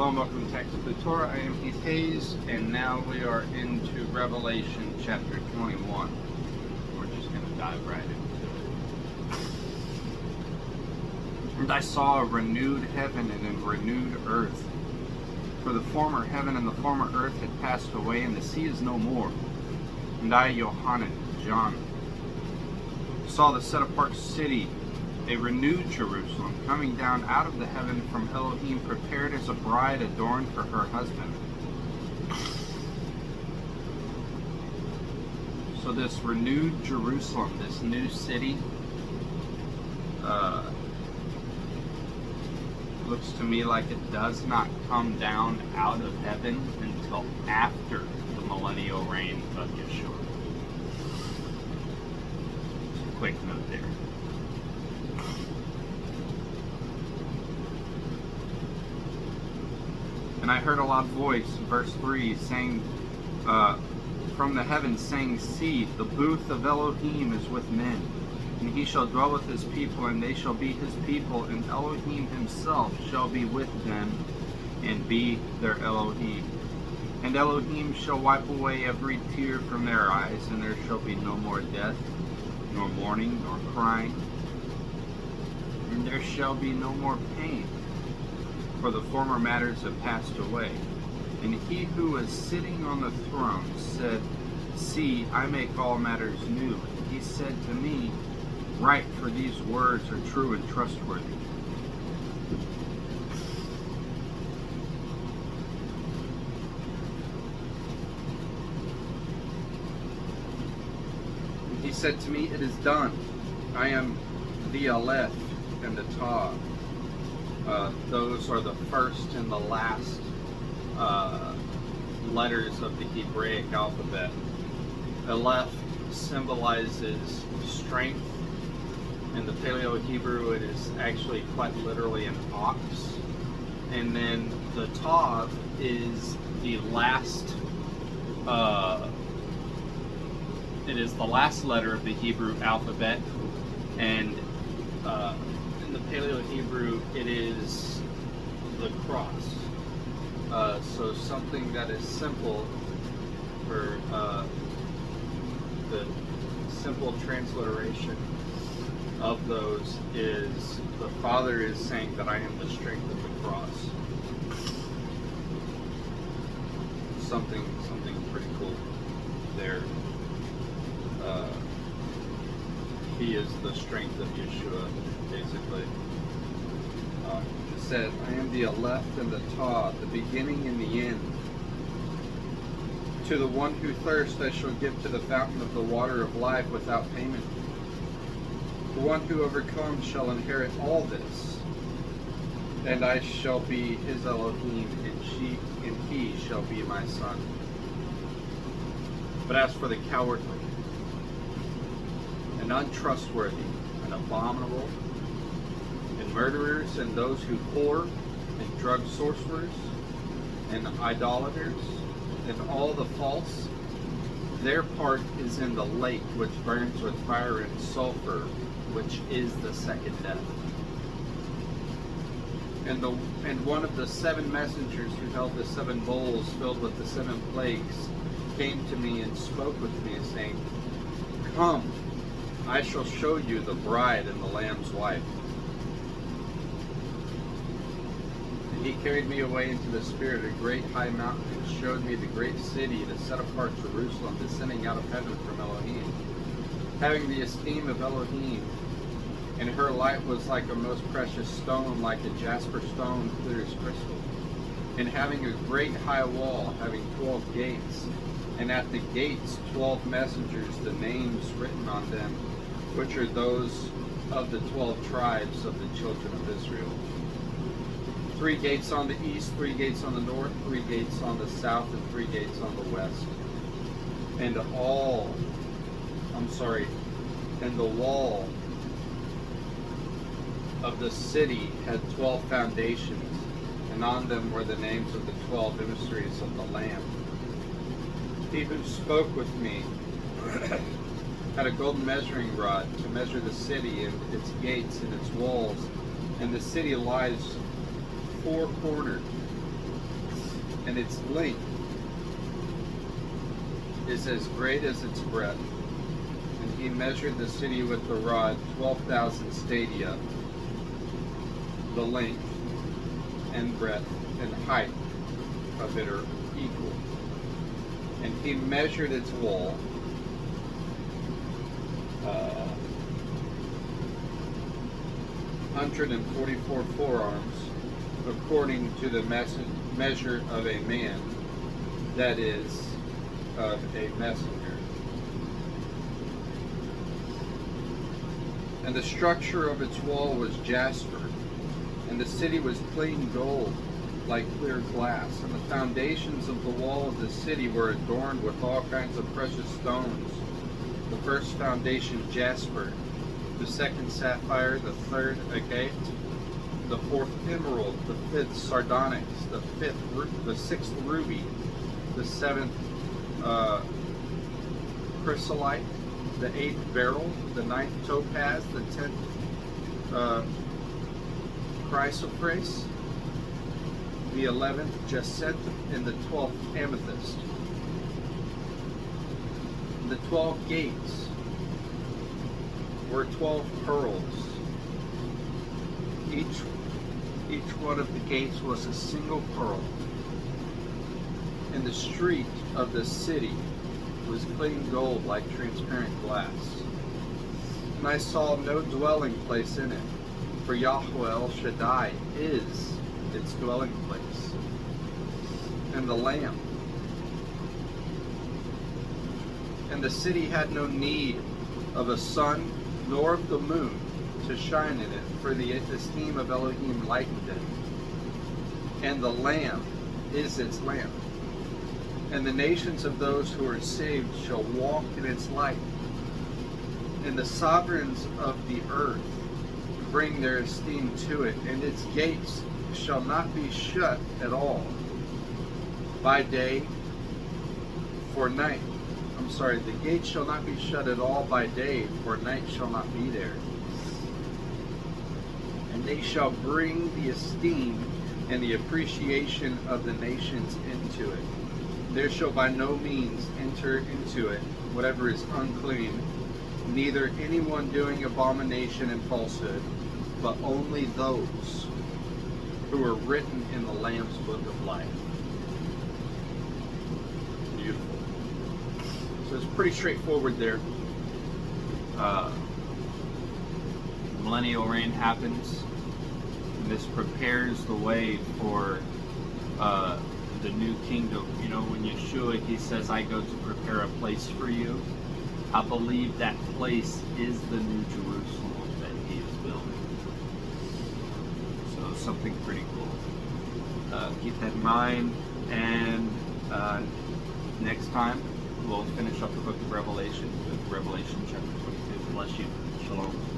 Hello and welcome to Tactically Torah. I am Heath Hayes, and now we are into Revelation chapter 21. We're just going to dive right into it. And I saw a renewed heaven and a renewed earth. For the former heaven and the former earth had passed away, and the sea is no more. And I, Yohanan, John, saw the set-apart city, a renewed Jerusalem, coming down out of the heaven from Elohim, prepared as a bride adorned for her husband. So this renewed Jerusalem, this new city, looks to me like it does not come down out of heaven until after the millennial reign of Yeshua. Just a quick note there. And I heard a loud voice, verse 3, saying, from the heavens, saying, See, the booth of Elohim is with men, and he shall dwell with his people, and they shall be his people, and Elohim himself shall be with them, and be their Elohim. And Elohim shall wipe away every tear from their eyes, and there shall be no more death, nor mourning, nor crying, and there shall be no more pain, for the former matters have passed away. And he who was sitting on the throne said, See, I make all matters new. And he said to me, Write, for these words are true and trustworthy. And he said to me, It is done. I am the Aleph and the Tav. Those are the first and the last letters of the Hebraic alphabet. Aleph symbolizes strength. In the Paleo-Hebrew, it is actually quite literally an ox. And then the Tav is the last. It is the last letter of the Hebrew alphabet, and in the Paleo-Hebrew, it is the cross. So something that is simple, for the simple transliteration of those is the Father is saying that I am the strength of the cross. Something pretty cool there. He is the strength of Yeshua, basically. It said, I am the Aleph and the Tav, the beginning and the end. To the one who thirsts I shall give to the fountain of the water of life without payment. The one who overcomes shall inherit all this, and I shall be his Elohim, and he shall be my son. But as for the cowardly, and untrustworthy, and abominable, and murderers, and those who whore, and drug sorcerers, and idolaters, and all the false, their part is in the lake which burns with fire and sulfur, which is the second death. And one of the seven messengers who held the seven bowls filled with the seven plagues came to me and spoke with me, saying, Come, I shall show you the bride and the Lamb's wife. And he carried me away into the spirit, a great high mountain, and showed me the great city, the set-apart Jerusalem, descending out of heaven from Elohim, having the esteem of Elohim. And her light was like a most precious stone, like a jasper stone, clear as crystal. And having a great high wall, having 12 gates, and at the gates 12 messengers, the names written on them, which are those of the 12 tribes of the children of Israel. 3 gates on the east, 3 gates on the north, 3 gates on the south, and 3 gates on the west. And the wall of the city had 12 foundations, and on them were the names of the 12 emissaries of the Lamb. He who spoke with me had a golden measuring rod to measure the city and its gates and its walls, and the city lies four-cornered, and its length is as great as its breadth. And he measured the city with the rod, 12,000 stadia, the length and breadth and height of it are equal. And he measured its wall, 144 forearms, according to the measure of a man, that is, of a messenger. And the structure of its wall was jasper, and the city was plain gold, like clear glass. And the foundations of the wall of the city were adorned with all kinds of precious stones. The first foundation, jasper; the second, sapphire; the third, agate; the fourth, emerald; the fifth, sardonyx; the sixth, ruby; the seventh, chrysolite; the eighth, beryl; the ninth, topaz; the 10th, chrysoprase; the 11th, jacinth; and the 12th, amethyst. The 12 gates were 12 pearls. Each one of the gates was a single pearl. And the street of the city was clean gold, like transparent glass. And I saw no dwelling place in it, for Yahweh El Shaddai is its dwelling place, and the Lamb. And the city had no need of a sun nor of the moon to shine in it, for the esteem of Elohim lightened it. And the Lamb is its lamp. And the nations of those who are saved shall walk in its light. And the sovereigns of the earth bring their esteem to it, and its gates shall not be shut at all by day for night. The gates shall not be shut at all by day, for night shall not be there. And they shall bring the esteem and the appreciation of the nations into it. There shall by no means enter into it whatever is unclean, neither anyone doing abomination and falsehood, but only those who are written in the Lamb's book of life. Beautiful. So it's pretty straightforward there. Millennial reign happens, and this prepares the way for the new kingdom. You know, when Yeshua, he says, I go to prepare a place for you. I believe that place is the new Jerusalem that he is building. So something pretty cool. Keep that in mind, and next time we'll finish up the book of Revelation with Revelation chapter 22. Bless you. Shalom.